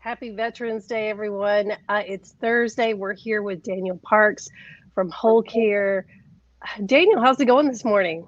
Happy Veterans Day, everyone. It's Thursday. We're here with Daniel Parks from Wholecare. Daniel, how's it going this morning?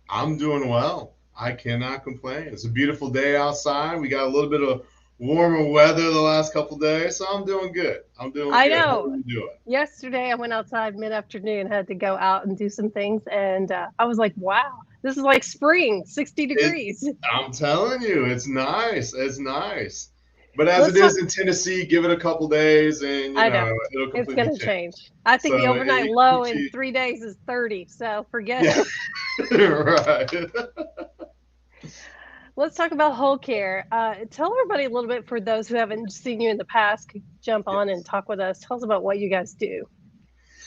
I'm doing well. I cannot complain. It's a beautiful day outside. We got a little bit of warmer weather the last couple days, so I'm doing good. I'm doing I good. How know. are you doing? Yesterday, I went outside mid afternoon, had to go out and do some things, and I was like, wow, this is like spring, 60 It, degrees. I'm telling you, it's nice. It's nice. But as it Let's talk. is in Tennessee, give it a couple days and I know it'll it's completely going to change. change. I think So the overnight it could low put in you, 3 days is 30, so forget yeah, it. right. Let's talk about whole care. Tell everybody a little bit for those who haven't seen you in the past. Could jump on and Yes. talk with us. Tell us about what you guys do.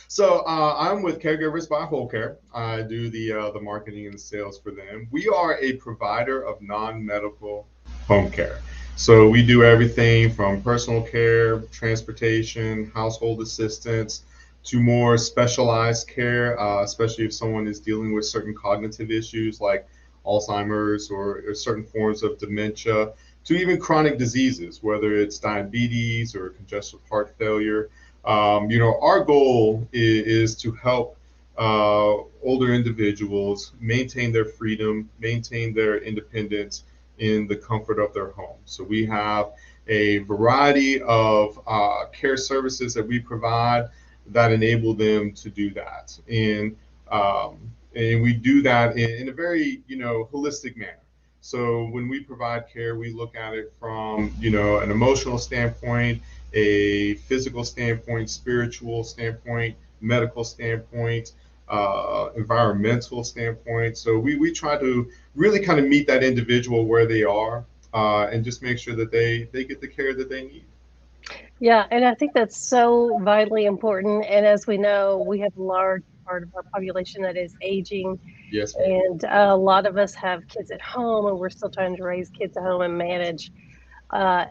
So I'm with Caregivers by Wholecare. I do the marketing and sales for them. We are a provider of non-medical home care. So we do everything from personal care, transportation, household assistance, to more specialized care, especially if someone is dealing with certain cognitive issues like Alzheimer's or certain forms of dementia, to even chronic diseases, whether it's diabetes or congestive heart failure. Our goal is to help older individuals maintain their freedom, maintain their independence in the comfort of their home. So we have a variety of care services that we provide that enable them to do that. And we do that in a very, holistic manner. So when we provide care, we look at it from, an emotional standpoint, a physical standpoint, spiritual standpoint, medical standpoint, environmental standpoint. So we try to really kind of meet that individual where they are and just make sure that they get the care that they need. Yeah, and I think that's so vitally important. And as we know, we have a large part of our population that is aging, Yes, ma'am. and a lot of us have kids at home, and we're still trying to raise kids at home and manage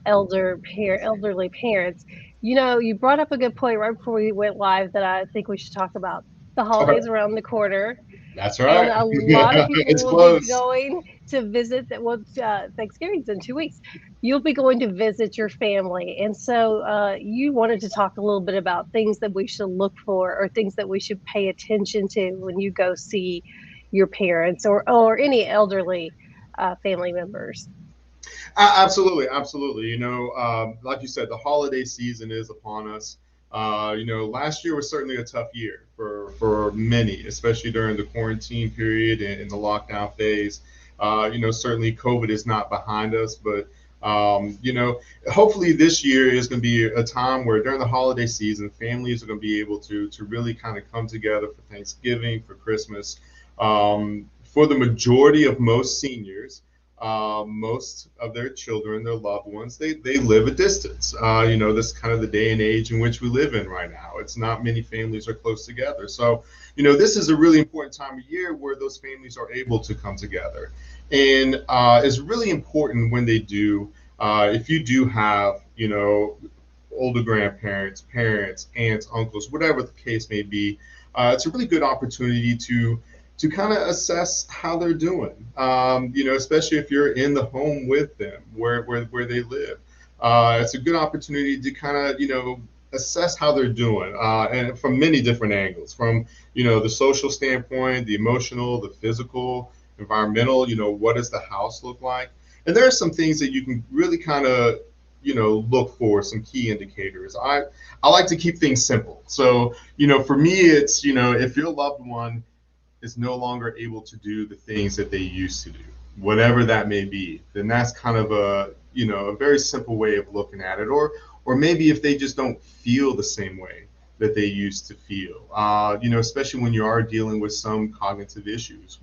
elderly parents. You brought up a good point right before we went live that I think we should talk about. The All right. holidays around the corner, That's and right. a lot of people It's will be close. going to visit. Thanksgiving's in 2 weeks. You'll be going to visit your family, and so you wanted to talk a little bit about things that we should look for, or things that we should pay attention to when you go see your parents or any elderly family members. Absolutely, absolutely. Like you said, the holiday season is upon us. Last year was certainly a tough year for many, especially during the quarantine period and the lockdown phase. Certainly COVID is not behind us, but hopefully this year is going to be a time where during the holiday season, families are going to be able to really kind of come together for Thanksgiving, for Christmas. For the majority of most seniors, most of their children, their loved ones, they live a distance. This kind of the day and age in which we live in right now. It's not many families are close together. So, this is a really important time of year where those families are able to come together. And it's really important when they do, if you do have, older grandparents, parents, aunts, uncles, whatever the case may be, it's a really good opportunity to kind of assess how they're doing. Especially if you're in the home with them, where they live. It's a good opportunity to kind of assess how they're doing, and from many different angles, from the social standpoint, the emotional, the physical, environmental. What does the house look like? And there are some things that you can really kind of look for, some key indicators. I like to keep things simple. So for me, it's if your loved one is no longer able to do the things that they used to do, whatever that may be, then that's kind of a very simple way of looking at it. Or maybe if they just don't feel the same way that they used to feel, especially when you are dealing with some cognitive issues,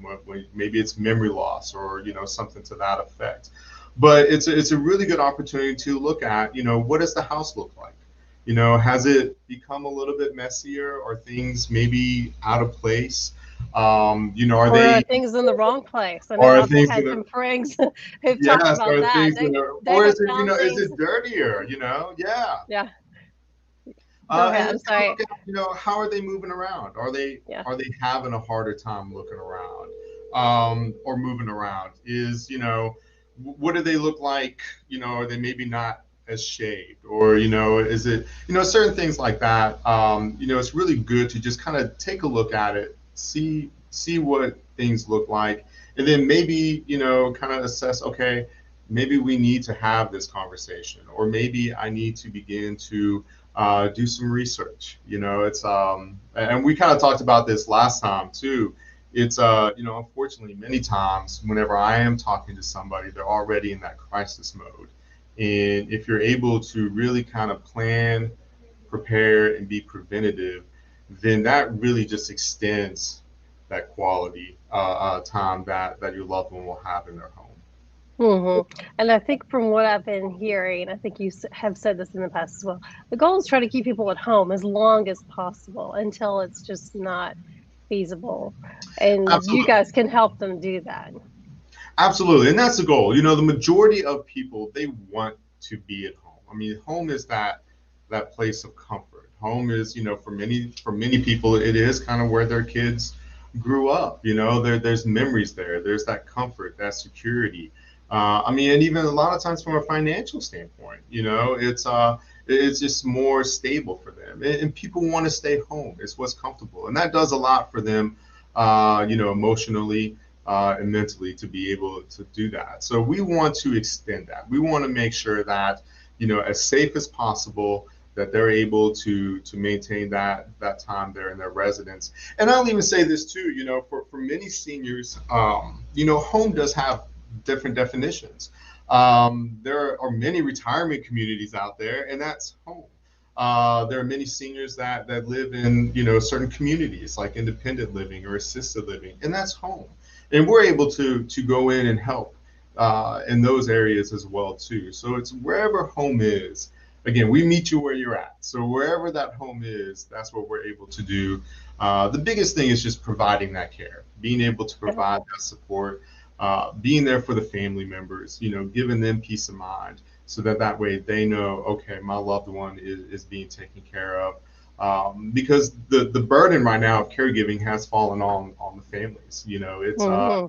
maybe it's memory loss or something to that effect. But it's a really good opportunity to look at, what does the house look like? Has it become a little bit messier? Are things maybe out of place? Are Or they, things in the wrong place. I know or are I've things had that are, some friends who've talked yes, about or that. things that are, They or have is it, found is things. it dirtier? Yeah. Yeah, go ahead. And I'm to look sorry. at, how are they moving around? Are they Yeah. are they having a harder time looking around, or moving around? What do they look like? Are they maybe not? as shaved, or is it certain things like that. It's really good to just kind of take a look at it, see what things look like, and then maybe kind of assess, okay, maybe we need to have this conversation, or maybe I need to begin to do some research. It's and we kind of talked about this last time too. It's unfortunately many times whenever I am talking to somebody, they're already in that crisis mode. And if you're able to really kind of plan, prepare, and be preventative, then that really just extends that quality time that your loved one will have in their home. And I think from what I've been hearing, I think you have said this in the past as well. The goal is try to keep people at home as long as possible until it's just not feasible, and you Absolutely. guys can help them do that. Absolutely, and that's the goal. The majority of people, they want to be at home. I mean, home is that place of comfort. Home is, for many people, it is kind of where their kids grew up. There's memories there. There's that comfort, that security. I mean, and even a lot of times from a financial standpoint, it's just more stable for them, and people want to stay home. It's what's comfortable, and that does a lot for them, emotionally and mentally, to be able to do that. So we want to extend that. We want to make sure that, as safe as possible, that they're able to maintain that time there in their residence. And I'll even say this too, for many seniors, home does have different definitions. There are many retirement communities out there, and that's home. There are many seniors that live in certain communities like independent living or assisted living, and that's home. And we're able to go in and help in those areas as well too. So it's wherever home is. Again, we meet you where you're at. So wherever that home is, that's what we're able to do. The biggest thing is just providing that care, being able to Yeah. provide that support, being there for the family members, giving them peace of mind, so that way they know, okay, my loved one is being taken care of. Because the burden right now of caregiving has fallen on the families. It's hmm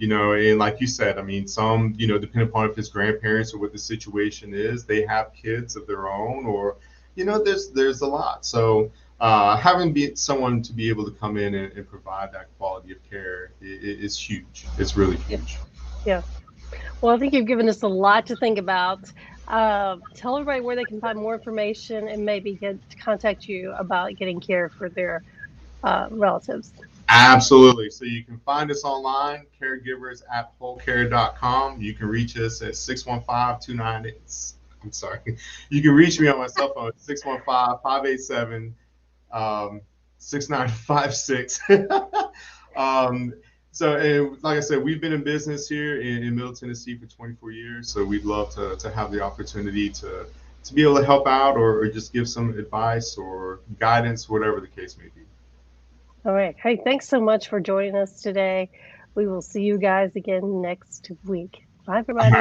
and like you said, I mean, some, depending upon if it's grandparents or what the situation is, they have kids of their own, or, there's a lot. So having someone to be able to come in and provide that quality of care is huge. It's really Yeah. huge. Yeah. Well, I think you've given us a lot to think about. Tell everybody where they can find more information and maybe contact you about getting care for their relatives. Absolutely. So you can find us online, caregivers at wholecare.com. You can reach us at 615-298. I'm sorry. You can reach me on my cell phone, 615-587 6956. um, so, and like I said, we've been in business here in Middle Tennessee for 24 years. So we'd love to have the opportunity to be able to help out, or just give some advice or guidance, whatever the case may be. All right. Hey, thanks so much for joining us today. We will see you guys again next week. Bye, All everybody.